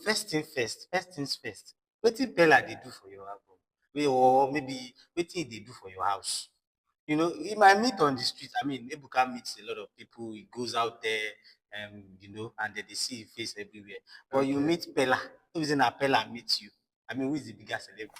first things first. Wetin Peller dey do for your album? Or maybe wetin they do for your house? You know, he might meet on the street. I mean, Ebuka meets a lot of people. He goes out there, you know, and then they see his face everywhere. But you meet Peller. Who is in a Peller meets you? I mean, who is the biggest celebrity?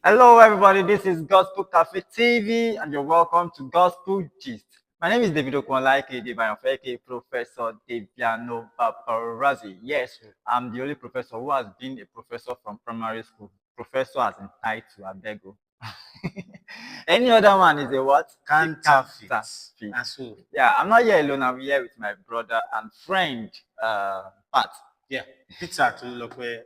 Hello, everybody. This is Gospel Cafe TV, and you're welcome to Gospel Gist. My name is Ebuka, aka Professor Deviano Paparazzi. Yes, I'm the only professor who has been a professor from primary school. Professor as in title, Abego. Any other one is a what? Counterfeit. Counterfeit. And so, Yeah, I'm not here alone. I'm here with my brother and friend, Pat. yeah, Pizza to Lokwe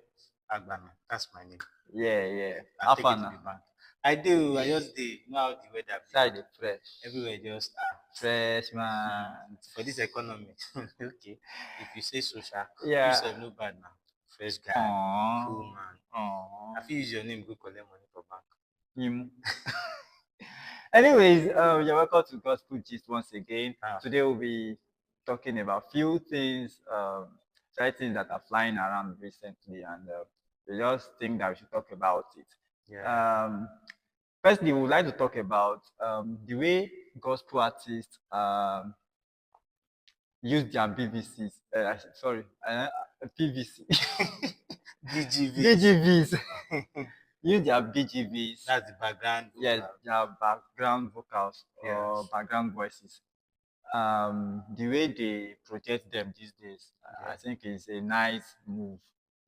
Agbami. That's my name. Yeah. I take it to the bank. I do. I just do. You know how the weather be. Side is fresh. Everywhere just Fresh, man. for this economy. Okay. If you say social, Yeah. you say no bad now. Fresh guy, Aww. cool man. Aww. I feel use your name go collect money for bank. Him. Anyways, you're welcome to Gospel Gist once again. Today we'll be talking about few things, things that are flying around recently, and we just think that we should talk about it. Yeah. Firstly, we would like to talk about the way gospel artists use their BVCs. PVC. BGVs. Use their BGVs. That's the background vocal. Yes, their background vocals or background voices. The way they project them these days, I think is a nice move.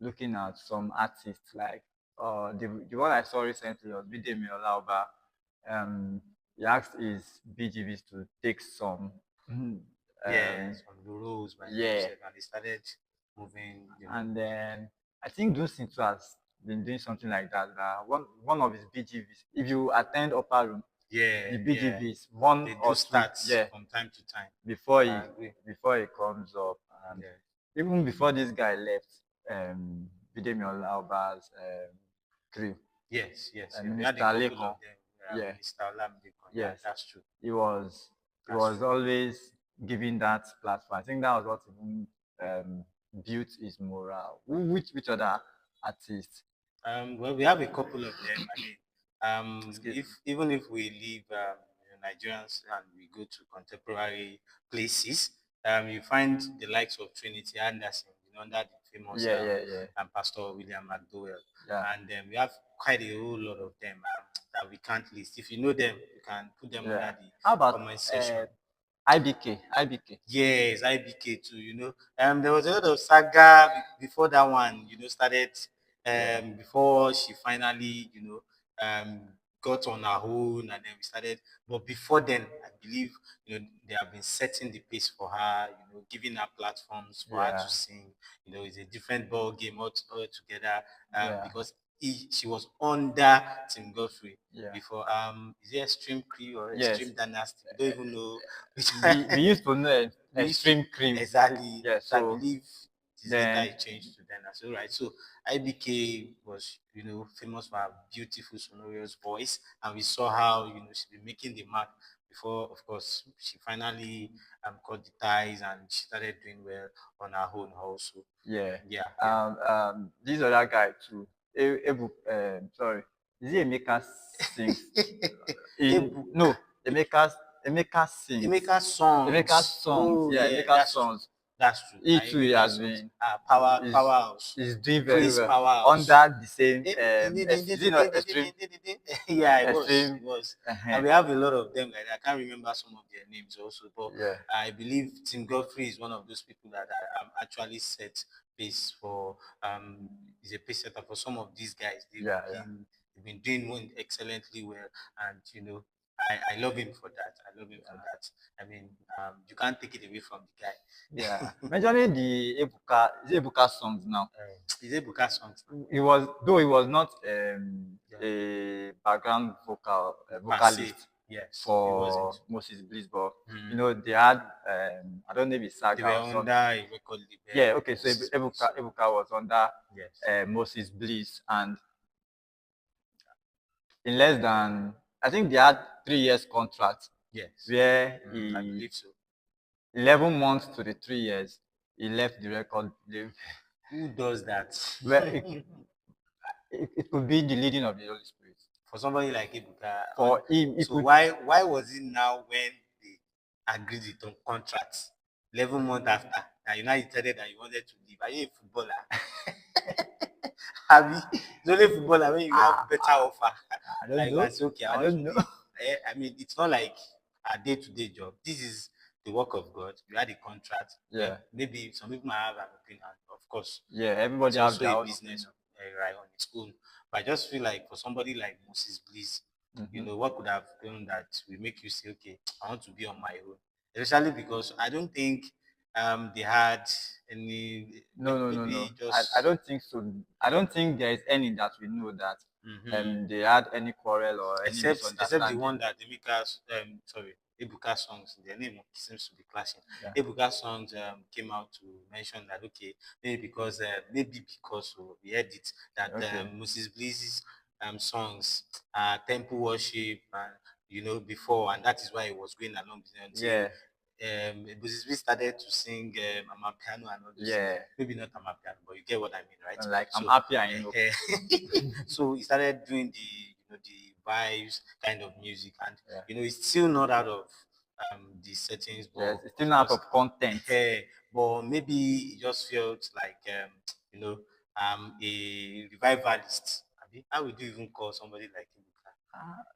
Looking at some artists like the one I saw recently was Bidemi Olaoba. He asked his BGVs to take some some rules by themselves, and they started moving. You know. And then I think Dusintu has been doing something like that. One of his BGVs, if you attend upper room, the BGVs one they or do start two, from time to time before he comes up, and even before this guy left, Bidemi Olaoba's crew. Yes. Minister Lekon. Minister Olamide. Yes, that's true. He was always giving that platform. I think that was what even built his morale. Which other artists? Well, we have a couple of them. I mean, even if we leave Nigerians and we go to contemporary places, you find the likes of Trinity Anderson, under the famous and Pastor William McDowell. And we have quite a whole lot of them that we can't list. If you know them, you can put them under the comment section. IBK. Yes, IBK too, there was a lot of saga before that one, started, before she finally, got on her own, and then we started. But before then, I believe, they have been setting the pace for her, giving her platforms for her to sing. It's a different ball game altogether, because she was under Tim Godfrey before. Is it Extreme Crew or Extreme Dynasty? I don't even know. We used to know Extreme Crew. Exactly. Yes. So I believe then it changed to Dynasty. Right. So IBK was, famous for her beautiful sonorous voice, and we saw how she's been making the mark before. Of course, she finally cut the ties and she started doing well on her own also. This other guy too. Sorry, is it Emeka sings? No, Emeka sings. Emeka songs. Emeka songs. That's true. He too has been powerhouse. He's doing very well powerhouse. under the same. Extreme. It was. And we have a lot of them like that. I can't remember some of their names also, but I believe Tim Godfrey is one of those people that actually set pace for. Is a pace setter for some of these guys. They've been doing excellently well, and I love him for that. I mean, you can't take it away from the guy. Mentioning the Ebuka songs now. His Ebuka songs. He was not a background vocalist for Moses Bliss, but they had I don't know if it's Saga. They were under a record label. Okay. So Ebuka was under Moses Bliss, and in less than, I think they had 3 years contract. Where I believe so. 11 months to the 3 years, he left the record label. Who does that? Well, it could be the leading of the Holy Spirit. For somebody like Ebuka, For him, it so could. why was it now when they agreed it on contracts 11 months after that you now decided that you wanted to leave? Are you a footballer? Have you? It's only footballer when you have Ah, better offer I don't that you know. can say, okay, I I want to don't know. leave. I mean, it's not like a day-to-day job. This is the work of God. You had a contract. Well, Yeah, maybe some people might have an opinion, of course. yeah. Everybody It's have also their a own business, opinion. right, on its own. But I just feel like for somebody like Moses Bliss, Mm-hmm. what could have done that will make you say, okay, I want to be on my own. Especially because I don't think they had any, No, no, no, no. maybe I just, don't think so. I don't think there is any that we know that mhm. they had any quarrel or any Except the misunderstanding. one that Ebuka songs, their name seems to be clashing. Yeah. Ebuka songs came out to mention that, okay, maybe because we heard it that Okay. Moses Bliss's songs are temple worship and before, and that is why it was going along with it until Yeah. Moses Bliss started to sing Amapiano and all those things. Yeah. Maybe not Amapiano, but you get what I mean, right? And like I'm So happy I know. so he started doing the vibes kind of music, and Yeah. it's still not out of the settings, but Yes. It's still of not course, out of content. but maybe he just felt like you know a revivalist. How would you even call somebody like him?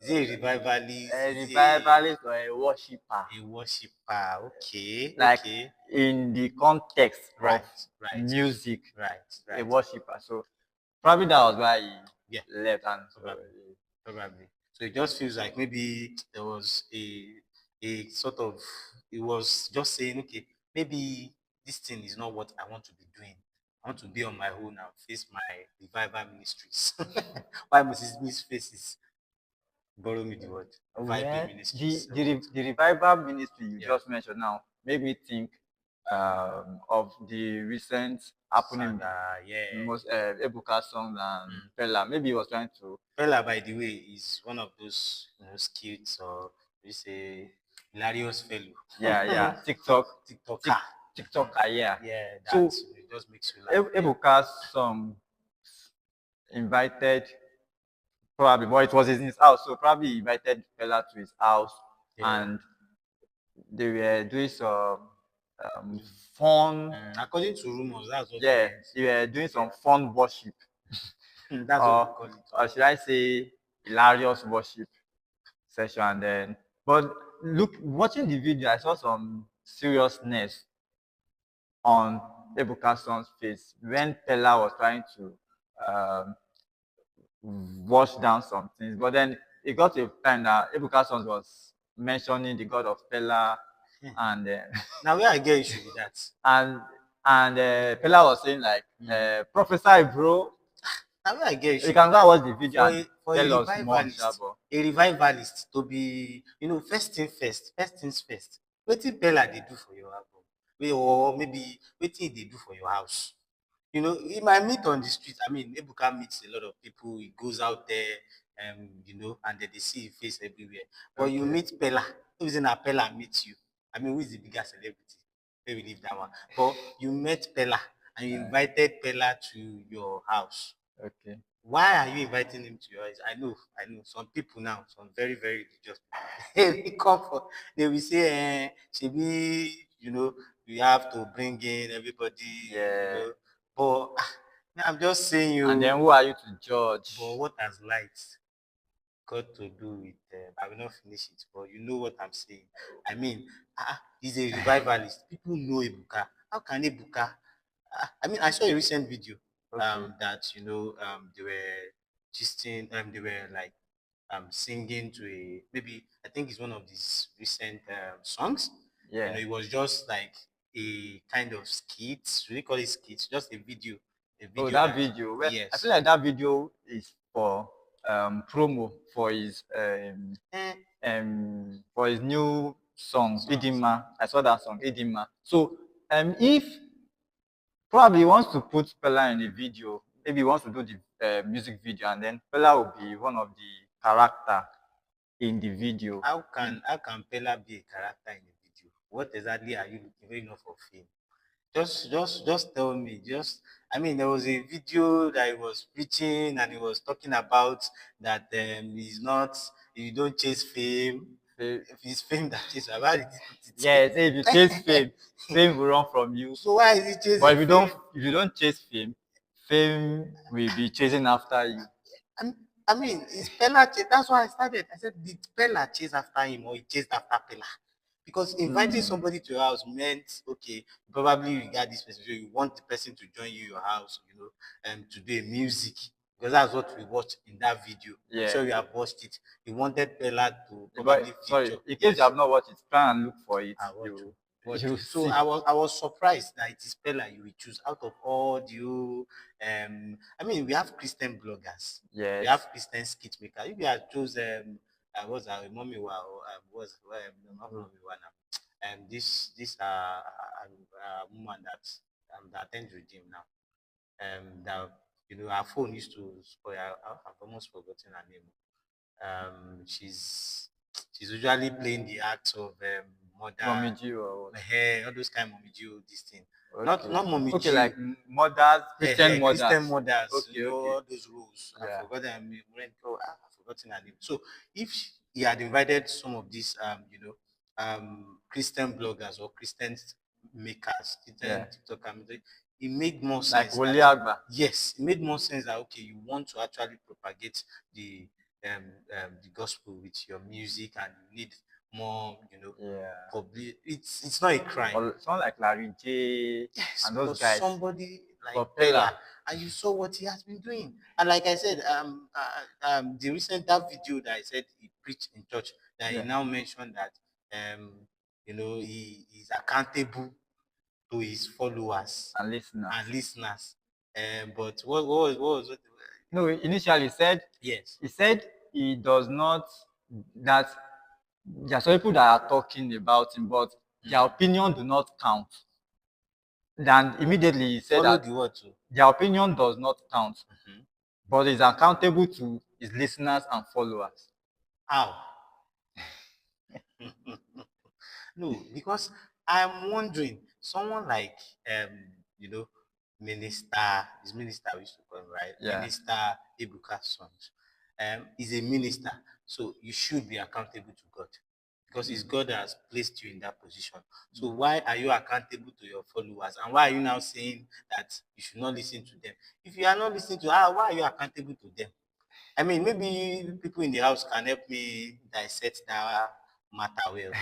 Is he a revivalist? A Is he revivalist or a worshiper. a worshiper? Okay, Like okay, in the context of right, right, music, right, a right. worshiper. So probably that was why he Yeah, left and probably. Probably. So it just feels like maybe there was a sort of, it was just saying, okay, maybe this thing is not what I want to be doing. I want to be on my own and face my revival ministries. Why Moses Smith faces, borrow me the word, reviving well, ministries or what? the revival ministry you Yeah, just mentioned now made me think of the recent happening with saga, yeah. most Ebuka songs and Mm. Peller. Maybe he was trying to, Peller, by the way, is one of those skills, or we say hilarious fellow. yeah, yeah, Tik, TikToker. TikToker, yeah. Yeah, that So it just makes you laugh. Yeah. Ebuka's song invited probably, but it was in his house, so probably he invited Peller to his house, Yeah. and they were doing some um, fun, According to rumors, that's what we yeah, heard. they were doing some Yeah. fun worship, That's what we call it. or should I say, hilarious worship session. And then, but look, watching the video, I saw some seriousness on Ebuka son's face when Peller was trying to um, wash down some things. But then it got to a time that Ebuka sons was mentioning the God of Peller, Yeah. and Now, where I get issue with that. and Peller was saying like, Mm. prophesy, bro. Now, where I get You issue with can go and that. watch the video For and a tell us more, revivalist, Shabo. to be, first things first. Wetin Peller they do for your album? Or maybe wetin they do for your house? He might meet on the street. I mean, Ebuka meets a lot of people. He goes out there, and then they see his face everywhere. But you Okay. meet Peller. Who is in a Peller meet you? I mean, who is the bigger celebrity? Maybe leave that one. But you met Peller and you invited Peller to your house. Okay. Why are you inviting him to your house? I know. Some people now, some very, very religious people, they will come for, they will say, Shebi, you have to bring in everybody, Yeah. But I'm just saying And then you, who are you to but judge? what has light got to do with, I will not finish it, but you know what I'm saying. I mean, he's a revivalist. People know Ebuka. How can Ebuka? I mean, I saw a recent video Okay. that they were gisting, they were like singing to a, maybe I think it's one of these recent songs. Yeah. It was just like a kind of skit. We call it skits, just a Oh, video that that, video. Well, I feel yes. like that video is for promo Eh, for his new song songs. Idima. I saw that song Idima. So if probably he wants to put Pella in the video, maybe he wants to do the music video, and then Pella will be one of the character in the video. How can Pella be a character in a video? What exactly are you looking for enough of him? Just tell me. I mean, there was a video that he was preaching and he was talking about that he's not, you don't chase fame. Fame. If it's fame that chases, why did he put Yes, if you chase fame, it? fame will run from you. So why is he But chasing fame? if you don't chase fame, fame will be chasing after you. I I mean, is Peller that's why I started. I said, did Peller chase after him or he chased after Peller? Because inviting Hmm. somebody to your house meant, okay, probably you got this person, so you want the person to join you your house, to do a music. Because that's what we watched in that video. I'm Yeah. sure you have watched it. He wanted Peller to But probably sorry, feature. in case you Yes. have not watched it, try and look for it. Ah, what to You what you to so see. I was surprised that it is Pella you will choose out of all the I mean we have Christian bloggers, we Yes. have Christian skit makers. If you had chose what's our mommy wa or was not mommy wa now. This woman that attends redeem now. That her phone used to spoil. I've almost forgotten her name. She's usually playing the acts of mother, Mommy G or what? all those kind of mommy Jew, this thing. Not Okay. not mommy Okay, like Jew, mothers, Christian Christian mothers. mothers, Okay, okay. all those roles. I Yeah. forgot them. I've forgotten her name. So if he had invited some of these, Christian bloggers or Christian makers, Christian Yeah. TikTokers, it made more Like sense Wole that Agba. yes, it made more sense that okay, you want to actually propagate the gospel with your music, and you need more, Yeah. public. It's not a crime. Or someone like Larry J Yes, and those but guys. somebody like Propeller. Bella, and you saw what he has been doing. And like I said, the recent that video that I said he preached in church, that he Yeah. now mentioned that, he is accountable to his followers And listeners. and listeners. But what was it? No, initially Yes. he said he does not that there are some people that are talking about him, but their Mm. opinion do not count. Then immediately he said Follow that the word too. their opinion does not count, Mhm. but is accountable to his listeners and followers. How? No, because I'm wondering, someone like you know, minister, is minister we used to call him, right? Yeah. Minister Ebuka sons. Is a minister, so you should be accountable to God. Because it's God that has placed you in that position. So why are you accountable to your followers? And why are you now saying that you should not listen to them? If you are not listening to why are you accountable to them? I mean, maybe people in the house can help me dissect that matter well.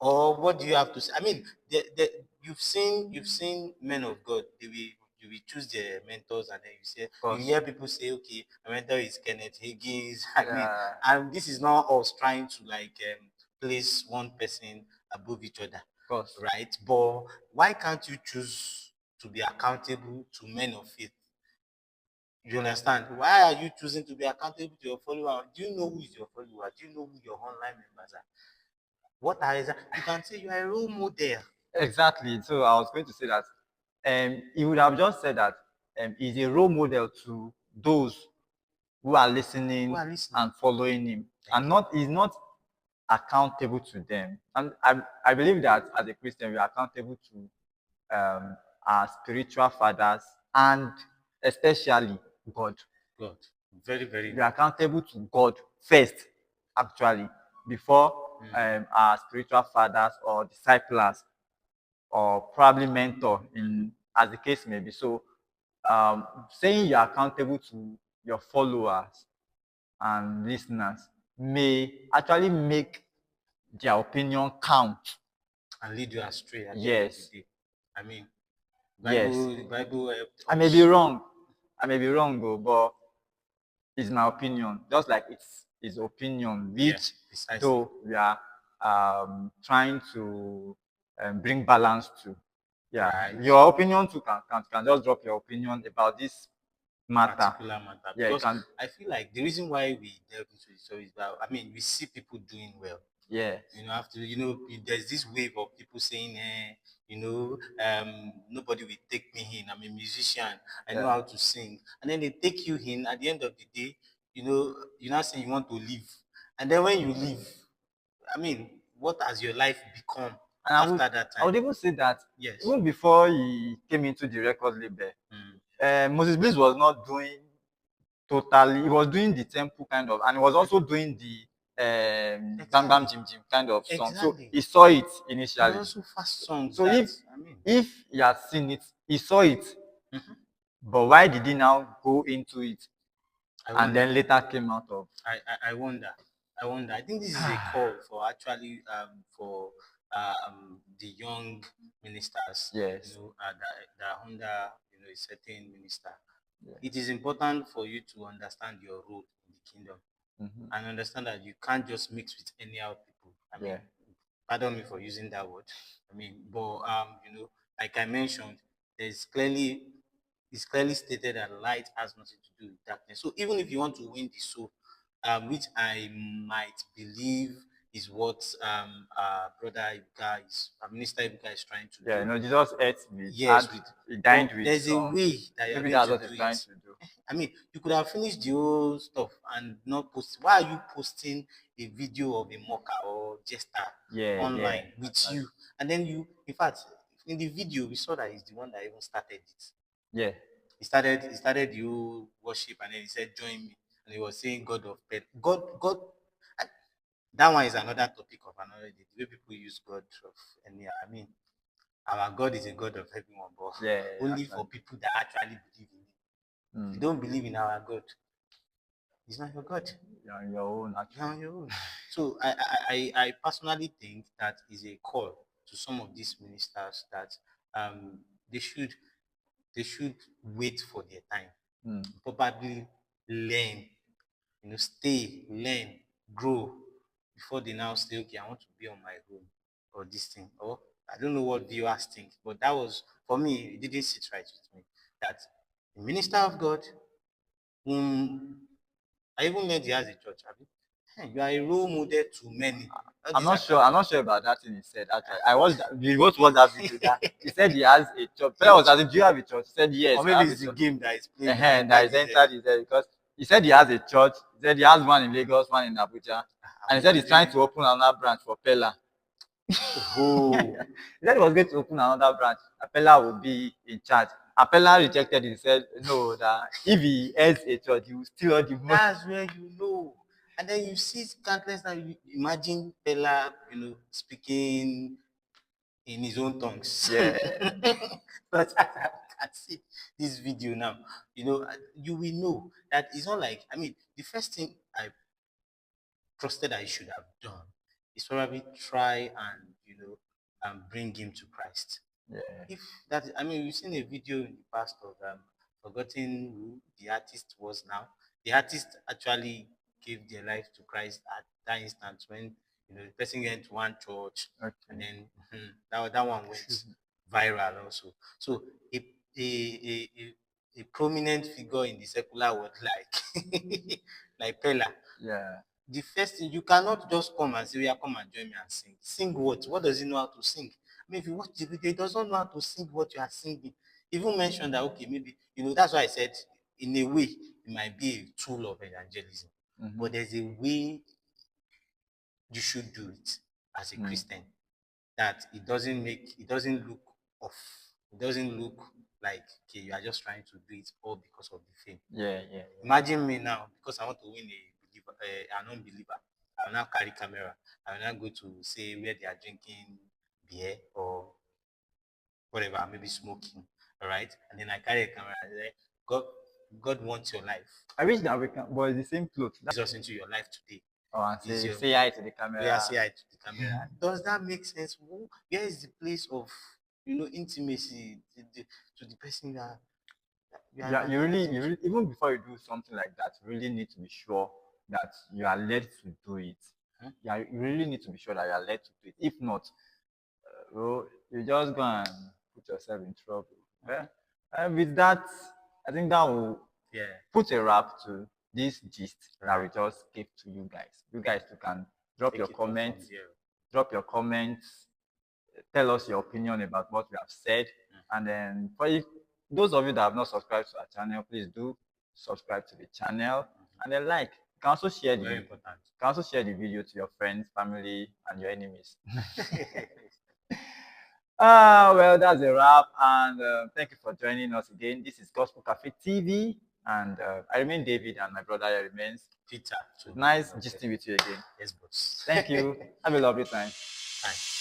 Or what do you have to say? I mean, you've seen men of God. They will choose their mentors, and then Of you course. hear people say, okay, my mentor is Kenneth Higgins. I mean, Yeah. and this is not us trying to like place one person above each other, Of course. right? But why can't you choose to be accountable to men of faith? You understand? Why are you choosing to be accountable to your follower? Do you know who is your follower? Do you know who your online members are? What are you can say you are a role model. Exactly. So I was going to say that he would have just said that he's a role model to those who are Who listening are listening? and following him, Thank and you. not he's not accountable to them. And I believe that as a Christian, we are accountable to our spiritual fathers and especially God. God. Very, very We are important. accountable to God first, actually, before Mm. our spiritual fathers or disciples or probably mentor, in as the case may be. So, saying you're accountable to your followers and listeners may actually make their opinion count. And lead you astray at the end of the Yes, day. I mean, yes. Bible helped I may be us. wrong. I may be wrong, though, but it's my opinion. Just like it's his opinion, Yeah, which precisely. though we are trying to bring balance to. Yeah, Right. your opinion too can just drop your opinion about this matter. Particular matter. Yeah, you Because can. I feel like the reason why we delve into the story is that I mean we see people doing well. Yes. After there's this wave of people saying, nobody will take me in. I'm a musician. I know Yeah. how to sing. And then they take you in. At the end of the day, you now say you want to leave. And then when you leave, I mean, what has your life become? And after that I would time. even say that Yes. even before he came into the record label, Moses Bliss was not doing totally. He was doing the tempo kind of, and he was also doing the Bam Bam Exactly. Jim Jim kind of song. So Exactly. he saw it There were initially. also fast songs So that I mean. if he had seen it, he saw it, Mhm. but why did he now go into it I and wonder. then later came out of? I wonder. I wonder. I think this is a call for actually for the young ministers, Yes. that are under a certain minister. Yeah. It is important for you to understand your role in the kingdom Mm-hmm. and understand that you can't just mix with any other people. I mean, Yeah. pardon me for using that word. I mean, but like I mentioned, there's clearly it's clearly stated that light has nothing to do with darkness. So even if you want to win the soul, which I might believe is what brother Ebuka is, Minister Ebuka is trying to Yeah. do. You know, Jesus ate with Yes, had with he but dined with there's a some. way that you are Maybe going that's to what do he's it. trying to do. I mean, you could have finished the whole stuff and not post. Why are you posting a video of a mocker or jester Yeah. Yeah. online with you? And then in fact, in the video, we saw that he's the one that even started it. Yeah. He started you worship, and then he said, "Join me," and he was saying, "God of God." That one is another topic of another day. The way people use God of any, I mean, our God is a God of everyone, but Yeah. only for Actually. people that actually believe in Him. If you Mm. don't believe in our God, He's not your God. You're on your own, You're actually. on your own. So I personally think that is a call to some of these ministers that um, they should they should wait for their time, Mm. probably learn, stay, learn, grow before they now say, okay, I want to be on my own or this thing. Or I don't know what viewers think, but that was for me, it didn't sit right with me. That the minister of God, whom I even learned he has a church. Have you? You are a role model to many. All I'm these not sure. accounts. I'm not sure about that thing he said. Actually, I watched. We both watched that video. That he said he has a church. Peller was asking, "Do you have a church?" He said, Or "Yes, I maybe have a it's the church." game that is playing that And entered that is his head. entered his head because he said he has a church. He said he has one in Lagos, one in Abuja, and he said he's trying to open another branch for Peller. Oh, He said he was going to open another branch. Peller will be in charge. And Peller rejected it. He said, "No, that if he has a church, he will steal all the money." that's where you know. And then you see countless now. You imagine Peller, speaking in his own tongues. Yeah, But I can see this video now. You will know that it's not like, I mean, the first thing I trusted I should have done is probably try and bring him to Christ. yeah. If that, I mean, we've seen a video in the past of forgotten who the artist was now. The artist actually gave their life to Christ at that instant when the person went to one church, and Okay. then that one went viral also. So a a, a, a prominent figure in the secular world like like Peller, Yeah. the first thing, you cannot just come and say, yeah, come and join me and sing. Sing what? What does he know how to sing? I mean, if you watch the video, he doesn't know how to sing what you are singing. Even mentioned that, okay, maybe, that's why I said, in a way, it might be a tool of evangelism. Mm-hmm. But there's a way you should do it as a Christian that it doesn't look off. It doesn't look like, okay, you are just trying to do it all because of the fame. Yeah, yeah, Imagine me now, because I want to win an unbeliever. I will now carry camera. I will now go to say where they are drinking beer or whatever, maybe smoking. All right, and then I carry a camera. And say, God, God wants your life. I wish that we can, but it's the same clothes. Jesus into your life today. Oh, and Is your say hi to the where camera. say hi to the camera? Does that make sense? Where is the place of intimacy to the person you are Yeah, evangelizing you to? really, even before you do something like that, you really need to be sure that you are led to do it. Hmm? Yeah, you really need to be sure that you are led to do it. If not, well, you just go and put yourself in trouble. Yeah. And with that, I think that will Yeah. put a wrap to this gist that we Right. just gave to you guys. You guys too can drop your Take it off from comments, there. tell us your opinion about what we have said. And then for those of you that have not subscribed to our channel, please do subscribe to the channel and then like. Very important. You can also share the video to your friends, family, and your enemies. Well, that's a wrap, and thank you for joining us again. This is Gospel Cafe TV, and I remain David, and my brother remains Peter. It's nice gisting with you again. Yes, boss. Thank you. Have a lovely time. Bye.